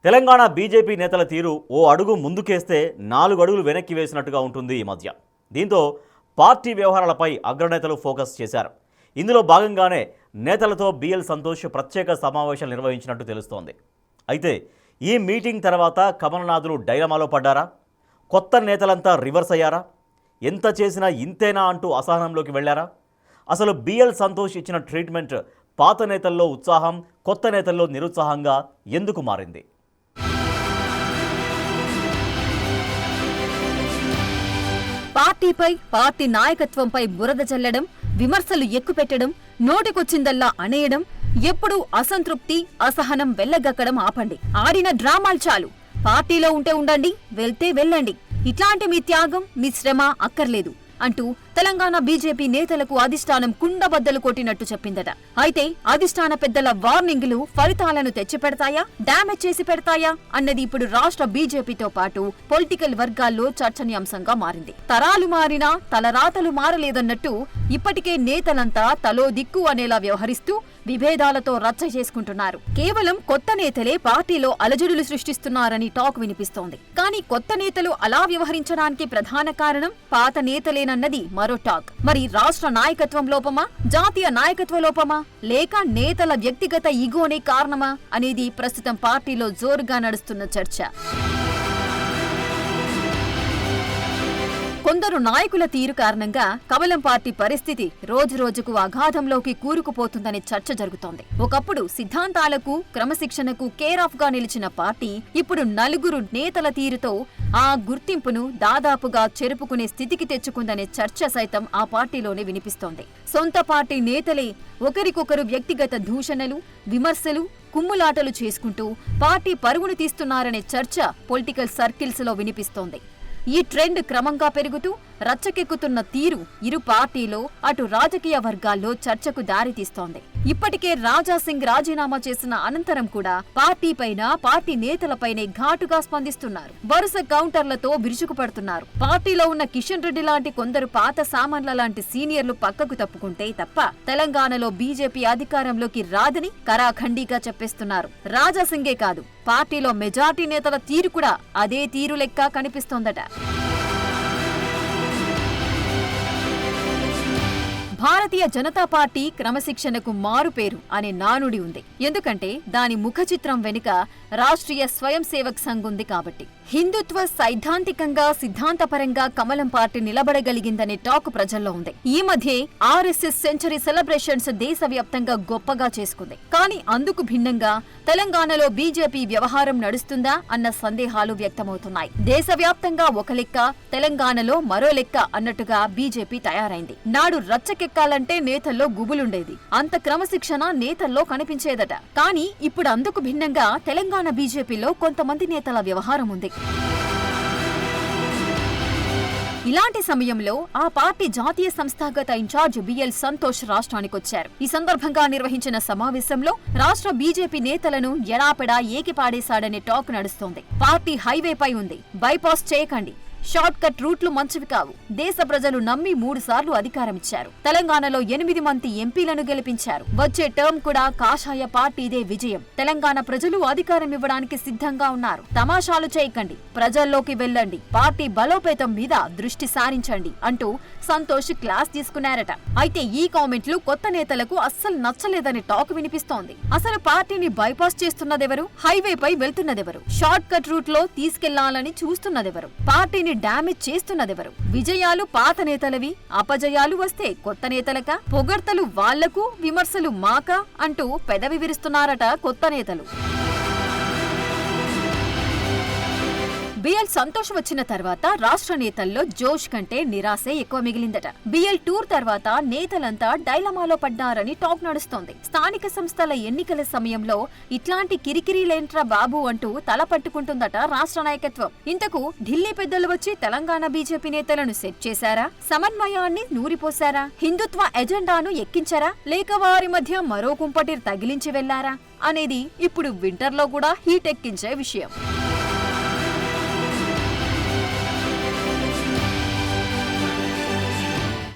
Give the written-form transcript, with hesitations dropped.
Telangana BJP నేతల తీరు ఓ అడుగు ముందుకేస్తే 4 అడుగులు వెనక్కి వేసినట్టుగా ఉంటుంది ఈ మధ్య. దీంతో పార్టీ వ్యవహారాలపై అగ్రనేతలు ఫోకస్ చేశారు. ఇందులో భాగంగానే నేతలతో బిఎల్ సంతోష్ ప్రత్యేక సమావేశాలు నిర్వహించినట్టు తెలుస్తోంది. అయితే ఈ మీటింగ్ తర్వాత కమలనాథులు డైలమాలో పడ్డారా? కొత్త నేతలంతా రివర్స్ అయ్యారా? ఎంత చేసినా ఇంతేనా అంటూ అసహనంలోకి వెళ్లారా? అసలు బిఎల్ సంతోష్ ఇచ్చిన ట్రీట్మెంట్ పాత నేతల్లో ఉత్సాహం, కొత్త నేతల్లో నిరుత్సాహంగా ఎందుకు మారింది? పార్టీపై, పార్టీ నాయకత్వంపై బురద చల్లడం, విమర్శలు ఎక్కుపెట్టడం, నోటికొచ్చిందల్లా అనేయడం, ఎప్పుడూ అసంతృప్తి, అసహనం వెళ్లగక్కడం ఆపండి. ఆడిన డ్రామాలు చాలు. పార్టీలో ఉంటే ఉండండి, వెళ్తే వెళ్ళండి. ఇట్లాంటి మీ త్యాగం, మీ శ్రమ అక్కర్లేదు అంటూ తెలంగాణ బీజేపీ నేతలకు అధిష్టానం కుండబద్దలు కొట్టినట్టు చెప్పిందట. అయితే అధిష్టాన పెద్దల వార్నింగులు ఫలితాలను తెచ్చిపెడతాయా, డ్యామేజ్ చేసి పెడతాయా అన్నది ఇప్పుడు రాష్ట్ర బీజేపీతో పాటు పొలిటికల్ వర్గాల్లో చర్చనీయాంశంగా మారింది. తరాలు మారినా తలరాతలు మారలేదన్నట్టు ఇప్పటికే నేతలంతా తలో దిక్కు అనేలా వ్యవహరిస్తూ విభేదాలతో రచ్చ చేసుకుంటున్నారు. కేవలం కొత్త నేతలే పార్టీలో అలజడులు సృష్టిస్తున్నారని టాక్ వినిపిస్తోంది. కానీ కొత్త నేతలు అలా వ్యవహరించడానికి ప్రధాన కారణం పాత నేతలేనన్నది మరో టాక్. మరి రాష్ట్ర నాయకత్వం లోపమా, జాతీయ నాయకత్వ లోపమా, లేక నేతల వ్యక్తిగత ఈగోనే కారణమా అనేది ప్రస్తుతం పార్టీలో జోరుగా నడుస్తున్న చర్చ. కొందరు నాయకుల తీరు కారణంగా కమలం పార్టీ పరిస్థితి రోజురోజుకు అగాధంలోకి కూరుకుపోతుందనే చర్చ జరుగుతోంది. ఒకప్పుడు సిద్ధాంతాలకు, క్రమశిక్షణకు కేర్ ఆఫ్ గా నిలిచిన పార్టీ ఇప్పుడు నలుగురు నేతల తీరుతో ఆ గుర్తింపును దాదాపుగా చెరుపుకునే స్థితికి తెచ్చుకుందనే చర్చ సైతం ఆ పార్టీలోనే వినిపిస్తోంది. సొంత పార్టీ నేతలే ఒకరికొకరు వ్యక్తిగత దూషణలు, విమర్శలు, కుమ్ములాటలు చేసుకుంటూ పార్టీ పరుగును తీస్తున్నారనే చర్చ పొలిటికల్ సర్కిల్స్ లో వినిపిస్తోంది. ఈ ట్రెండ్ క్రమంగా పెరుగుతూ రచ్చకెక్కుతున్న తీరు ఇరు పార్టీలో, అటు రాజకీయ వర్గాల్లో చర్చకు దారితీస్తోంది. ఇప్పటికే రాజాసింగ్ రాజీనామా చేసిన అనంతరం కూడా పార్టీపైన, పార్టీ నేతలపైనే ఘాటుగా స్పందిస్తున్నారు. వరుస కౌంటర్లతో విరుచుకుపడుతున్నారు. పార్టీలో ఉన్న కిషన్ రెడ్డి లాంటి కొందరు పాత సామాన్ల లాంటి సీనియర్లు పక్కకు తప్పుకుంటే తప్ప తెలంగాణలో బీజేపీ అధికారంలోకి రాదని కరాఖండీగా చెప్పేస్తున్నారు. రాజాసింగే కాదు, పార్టీలో మెజార్టీ నేతల తీరు కూడా అదే తీరు లెక్క కనిపిస్తోందట. భారతీయ జనతా పార్టీ క్రమశిక్షణకు మారుపేరు అనే నానుడి ఉంది. ఎందుకంటే దాని ముఖ చిత్రం వెనుక రాష్ట్రీయ స్వయం సేవక్ సంఘ్ ఉంది కాబట్టి. హిందుత్వ సైద్ధాంతికంగా, సిద్ధాంతపరంగా కమలం పార్టీ నిలబడగలిగిందనే టాక్ ప్రజల్లో ఉంది. ఈ మధ్య ఆర్ఎస్ఎస్ సెంచరీ సెలబ్రేషన్స్ దేశవ్యాప్తంగా గొప్పగా చేసుకుంది. కానీ అందుకు భిన్నంగా తెలంగాణలో బీజేపీ వ్యవహారం నడుస్తుందా అన్న సందేహాలు వ్యక్తమవుతున్నాయి. దేశవ్యాప్తంగా ఒక లెక్క, తెలంగాణలో మరో లెక్క అన్నట్టుగా బీజేపీ తయారైంది. నాడు రచ్చకెక్కాలంటే నేతల్లో గుబులుండేది. అంత క్రమశిక్షణ నేతల్లో కనిపించేదట. కానీ ఇప్పుడు అందుకు భిన్నంగా తెలంగాణ బీజేపీలో కొంతమంది నేతల వ్యవహారం ఉంది. ఇలాంటి సమయంలో ఆ పార్టీ జాతీయ సంస్థాగత ఇన్ఛార్జ్ బిఎల్ సంతోష్ రాష్ట్రానికొచ్చారు. ఈ సందర్భంగా నిర్వహించిన సమావేశంలో రాష్ట్ర బీజేపీ నేతలను ఎడాపెడా ఏకిపాడేశాడనే టాక్ నడుస్తోంది. పార్టీ హైవేపై ఉంది, బైపాస్ చేయకండి, షార్ట్ కట్ రూట్లు మంచివి కావు. దేశ ప్రజలు నమ్మి 3 సార్లు అధికారమిచ్చారు. తెలంగాణలో 8 మంది ఎంపీలను గెలిపించారు. వచ్చే టర్మ్ కూడా కాషాయ పార్టీదే విజయం. తెలంగాణ ప్రజలు అధికారం ఇవ్వడానికి సిద్ధంగా ఉన్నారు. తమాషాలు చేయకండి, ప్రజల్లోకి వెళ్ళండి, పార్టీ బలోపేతం మీద దృష్టి సారించండి అంటూ సంతోష్ క్లాస్ తీసుకున్నారట. అయితే ఈ కామెంట్లు కొత్త నేతలకు అస్సలు నచ్చలేదని టాక్ వినిపిస్తోంది. అసలు పార్టీని బైపాస్ చేస్తున్నదెవరు? హైవేపై వెళ్తున్నదెవరు? షార్ట్ కట్ రూట్ లో తీసుకెళ్లాలని చూస్తున్నదెవరు? పార్టీని డ్యామేజ్ చేస్తున్నదెవరు? విజయాలు పాత నేతలవి, అపజయాలు వస్తే కొత్త నేతలక? పొగడ్తలు వాళ్లకు, విమర్శలు మాక అంటూ పెదవి విరుస్తున్నారట కొత్త నేతలు. బిఎల్ సంతోష్ వచ్చిన తర్వాత రాష్ట్ర నేతల్లో జోష్ కంటే నిరాశే ఎక్కువ మిగిలిందట. బిఎల్ టూర్ తర్వాత నేతలంతా డైలమాలో పడ్డారని టాక్ నడుస్తోంది. స్థానిక సంస్థల ఎన్నికల సమయంలో ఇట్లాంటి కిరికిరీలేంట్రా బాబు అంటూ తల పట్టుకుంటుందట రాష్ట్ర నాయకత్వం. ఇంతకు ఢిల్లీ పెద్దలు వచ్చి తెలంగాణ బీజేపీ నేతలను సెట్ చేశారా? సమన్వయాన్ని నూరిపోశారా? హిందుత్వ ఎజెండాను ఎక్కించారా? లేక వారి మధ్య మరో కుంపటి తగిలించి వెళ్లారా అనేది ఇప్పుడు వింటర్లో కూడా హీట్ ఎక్కించే విషయం.